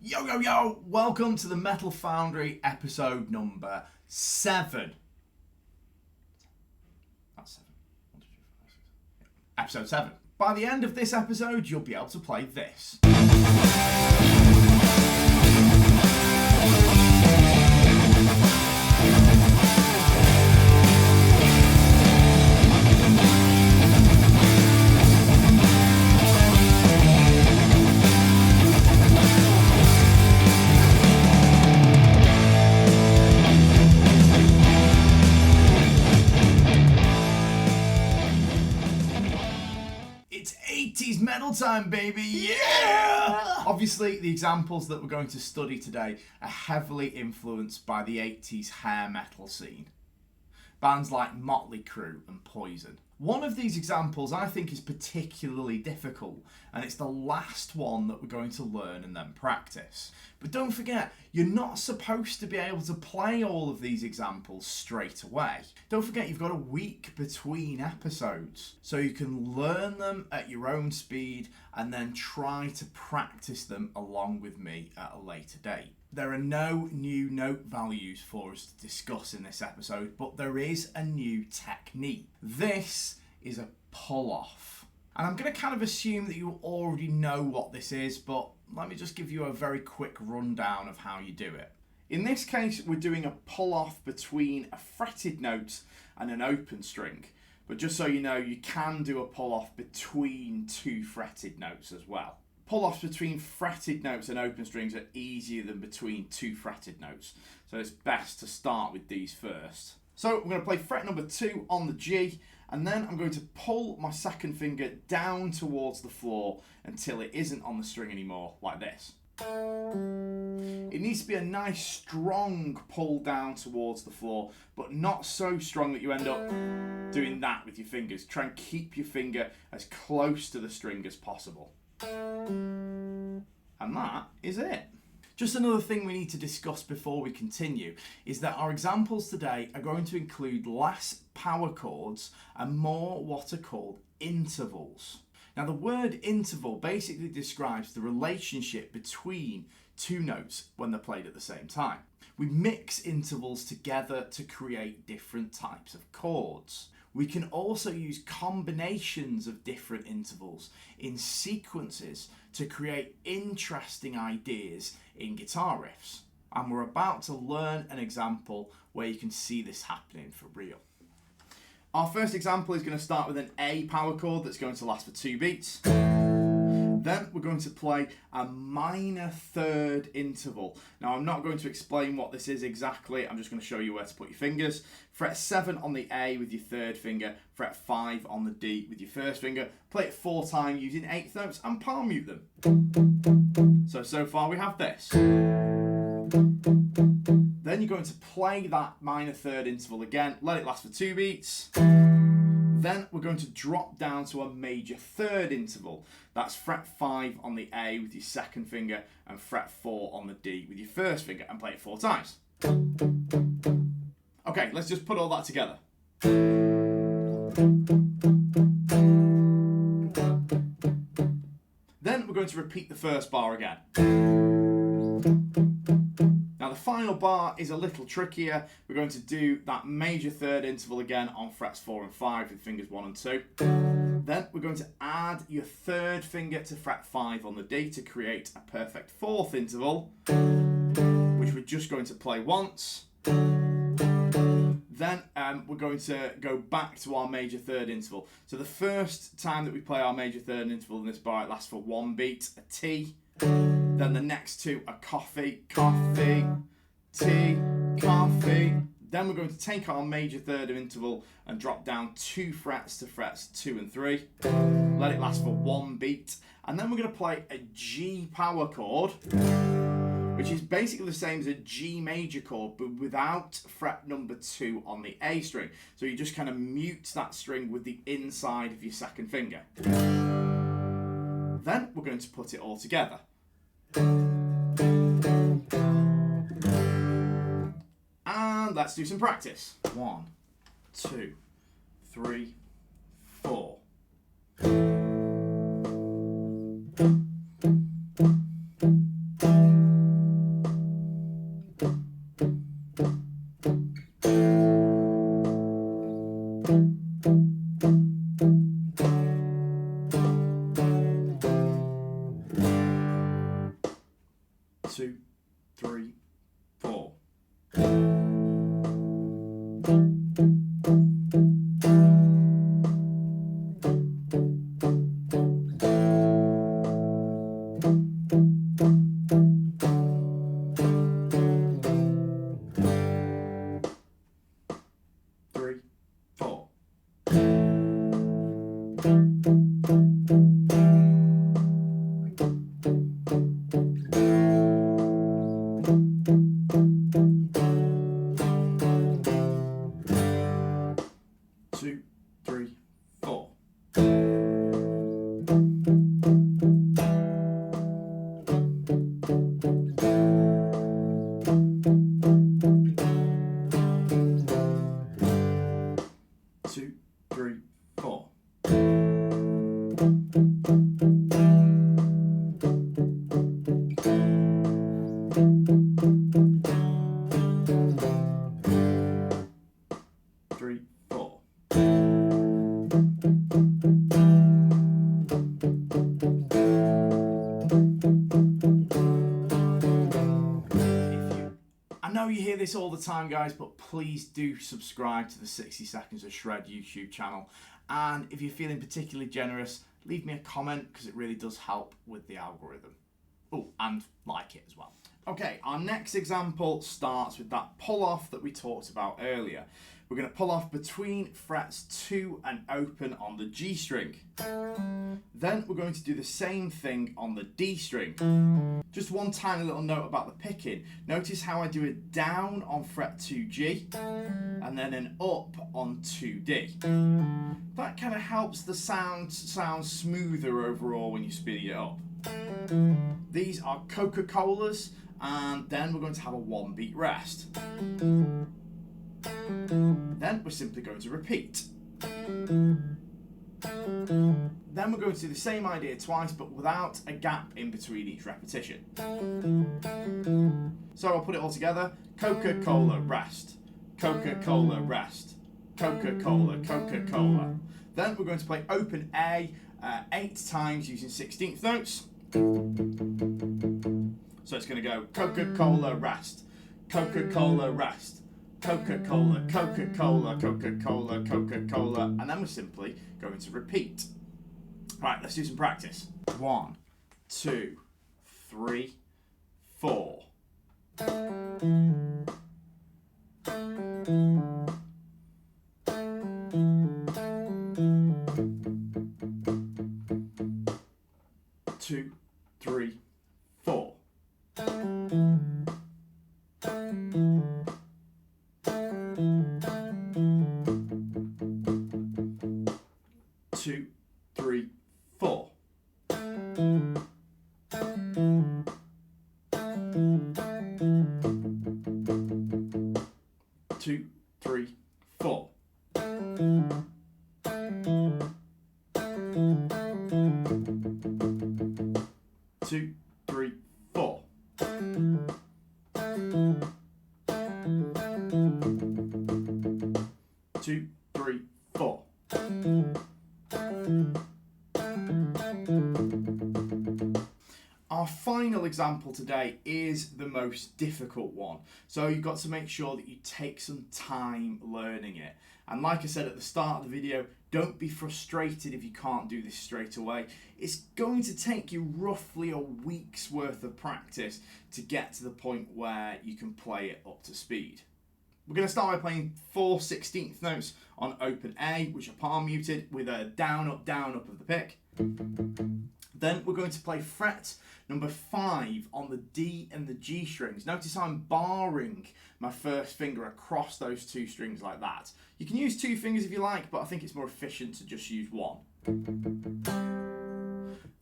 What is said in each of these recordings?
Yo, yo, yo! Welcome to the Metal Foundry episode number 7. That's 7. 1, 2, 3, 4, 5, 6. Yeah. Episode 7. By the end of this episode, you'll be able to play this. It's 80s metal time, baby! Yeah! Obviously, the examples that we're going to study today are heavily influenced by the 80s hair metal scene. Bands like Motley Crue and Poison. One of these examples I think is particularly difficult, and it's the last one that we're going to learn and then practice. But don't forget, you're not supposed to be able to play all of these examples straight away. Don't forget, you've got a week between episodes, so you can learn them at your own speed and then try to practice them along with me at a later date. There are no new note values for us to discuss in this episode, but there is a new technique. This is a pull-off. And I'm going to kind of assume that you already know what this is, but let me just give you a very quick rundown of how you do it. In this case, we're doing a pull-off between a fretted note and an open string. But just so you know, you can do a pull-off between two fretted notes as well. Pull-offs between fretted notes and open strings are easier than between two fretted notes, so it's best to start with these first. So I'm going to play fret number 2 on the G, and then I'm going to pull my second finger down towards the floor until it isn't on the string anymore, like this. It needs to be a nice strong pull down towards the floor, but not so strong that you end up doing that with your fingers. Try and keep your finger as close to the string as possible. And that is it. Just another thing we need to discuss before we continue is that our examples today are going to include less power chords and more what are called intervals. Now, the word interval basically describes the relationship between two notes when they're played at the same time. We mix intervals together to create different types of chords. We can also use combinations of different intervals in sequences to create interesting ideas in guitar riffs. And we're about to learn an example where you can see this happening for real. Our first example is going to start with an A power chord that's going to last for 2 beats. Then we're going to play a minor third interval. Now, I'm not going to explain what this is exactly. I'm just going to show you where to put your fingers. Fret 7 on the A with your third finger. Fret 5 on the D with your first finger. Play it 4 times using 8th notes and palm mute them. So far we have this. Then you're going to play that minor third interval again. Let it last for 2 beats. Then we're going to drop down to a major third interval. That's fret 5 on the A with your second finger and fret 4 on the D with your first finger and play it 4 times. Okay, let's just put all that together. Then we're going to repeat the first bar again. Now the final bar is a little trickier. We're going to do that major third interval again on frets 4 and 5 with fingers 1 and 2. Then we're going to add your third finger to fret 5 on the D to create a perfect 4th interval, which we're just going to play once. Then we're going to go back to our major third interval. So the first time that we play our major third interval in this bar, it lasts for 1 beat, a T. Then the next 2 are coffee, coffee, tea, coffee. Then we're going to take our major third interval and drop down 2 frets to frets 2 and 3. Let it last for 1 beat. And then we're going to play a G power chord, which is basically the same as a G major chord, but without fret number 2 on the A string. So you just kind of mute that string with the inside of your second finger. Then we're going to put it all together. And let's do some practice. 1, 2, 3, 4. 2, 3, 4. 3, 4. 2, 3, 4. 2, 3, 4. 3, 4. I know you hear this all the time, guys, but please do subscribe to the 60 Seconds of Shred YouTube channel. And if you're feeling particularly generous, leave me a comment because it really does help with the algorithm. Oh, and like it as well. Okay, our next example starts with that pull off that we talked about earlier. We're going to pull off between frets 2 and open on the G string. Then we're going to do the same thing on the D string. Just one tiny little note about the picking. Notice how I do a down on fret 2G and then an up on 2D. That kind of helps the sound smoother overall when you speed it up. These are Coca-Colas, and then we're going to have a 1 beat rest. Then we're simply going to repeat. Then we're going to do the same idea twice, but without a gap in between each repetition. So I'll put it all together. Coca-Cola, rest. Coca-Cola, rest. Coca-Cola, Coca-Cola. Then we're going to play open A 8 times using 16th notes. So it's going to go Coca-Cola, rest. Coca-Cola, rest. Coca-Cola, Coca-Cola, Coca-Cola, Coca-Cola, and then we're simply going to repeat. Right, let's do some practice. 1, 2, 3, 4. 2, 3, 4. 2, 3, 4. 2, 3, 4. 2, 3, 4. 2, 3, 4. Our final example today is the most difficult one. So you've got to make sure that you take some time learning it. And like I said at the start of the video, don't be frustrated if you can't do this straight away. It's going to take you roughly a week's worth of practice to get to the point where you can play it up to speed. We're going to start by playing 4 16th notes on open A, which are palm muted, with a down, up of the pick. Then we're going to play fret number 5 on the D and the G strings. Notice I'm barring my first finger across those 2 strings like that. You can use 2 fingers if you like, but I think it's more efficient to just use 1.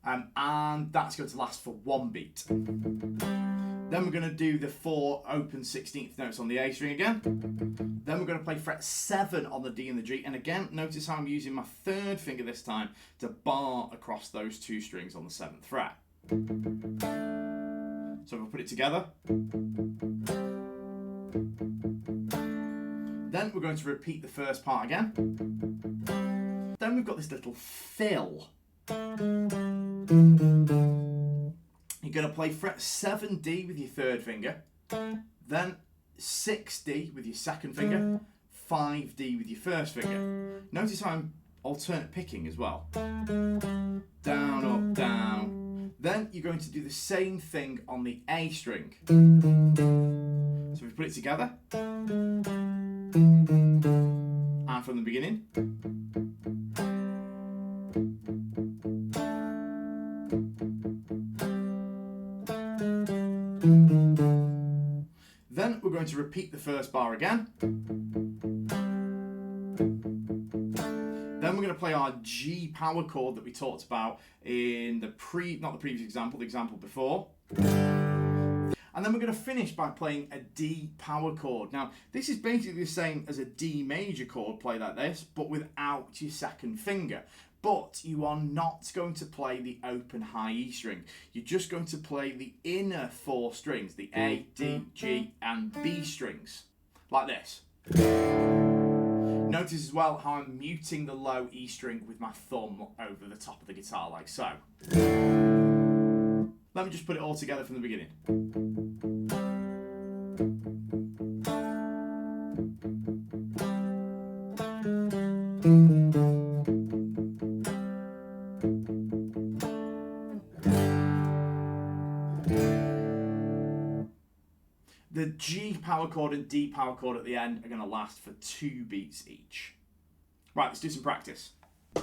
And that's going to last for 1 beat. Then we're going to do the 4 open 16th notes on the A string again. Then we're going to play fret 7 on the D and the G. And again, notice how I'm using my 3rd finger this time to bar across those 2 strings on the 7th fret. So we'll put it together. Then we're going to repeat the first part again. Then we've got this little fill. You're You're going to play fret 7D with your third finger, then 6D with your second finger, 5D with your first finger. Notice how I'm alternate picking as well. Down, up, down. Then you're going to do the same thing on the A string. So if we put it together, and from the beginning. Then we're going to repeat the first bar again. Then we're going to play our G power chord that we talked about in the not the previous example, the example before. And then we're going to finish by playing a D power chord. Now, this is basically the same as a D major chord play like this, but without your second finger. But you are not going to play the open high E string. You're just going to play the inner four strings, the A, D, G, and B strings, like this. Notice as well how I'm muting the low E string with my thumb over the top of the guitar, like so. Let me just put it all together from the beginning. The G power chord and D power chord at the end are going to last for 2 beats each. Right, let's do some practice.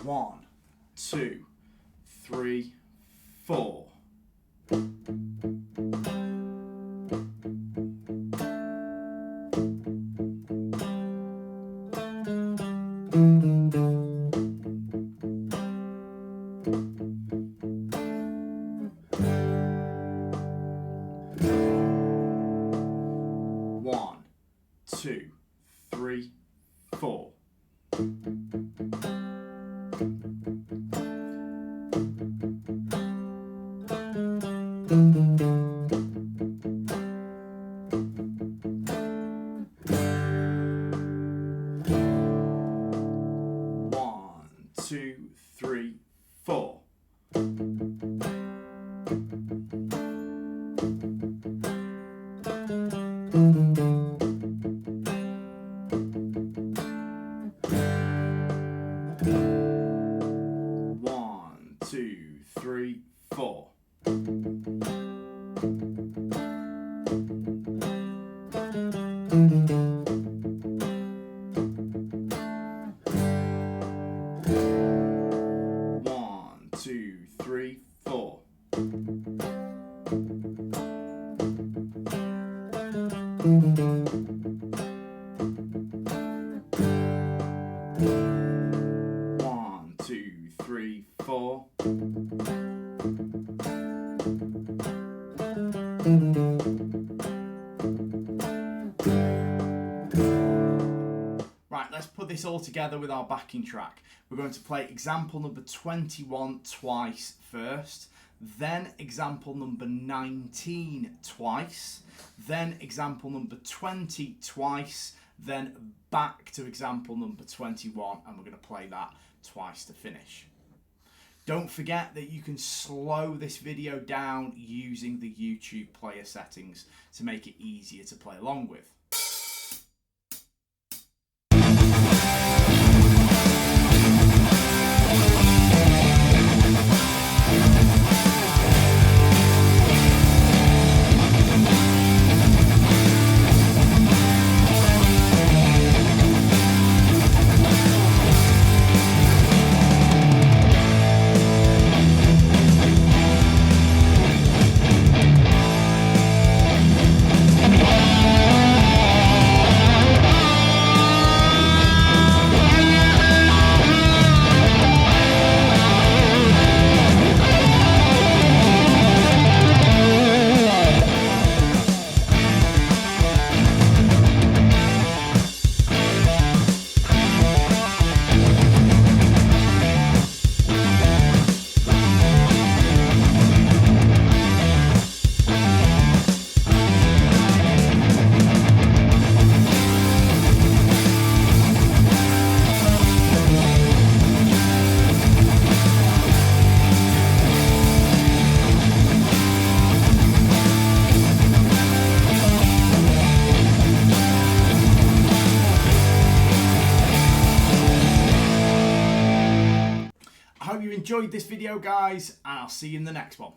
1, 2, 3, 4. Two, three, four. 2, 3, 4. One, two, three, four. One, two, three, four. One, two, three, four. Right, let's put this all together with our backing track. We're going to play example number 21 twice first, then example number 19 twice, then example number 20 twice, then back to example number 21, and we're going to play that twice to finish. Don't forget that you can slow this video down using the YouTube player settings to make it easier to play along with. enjoyed this video, guys, and I'll see you in the next one.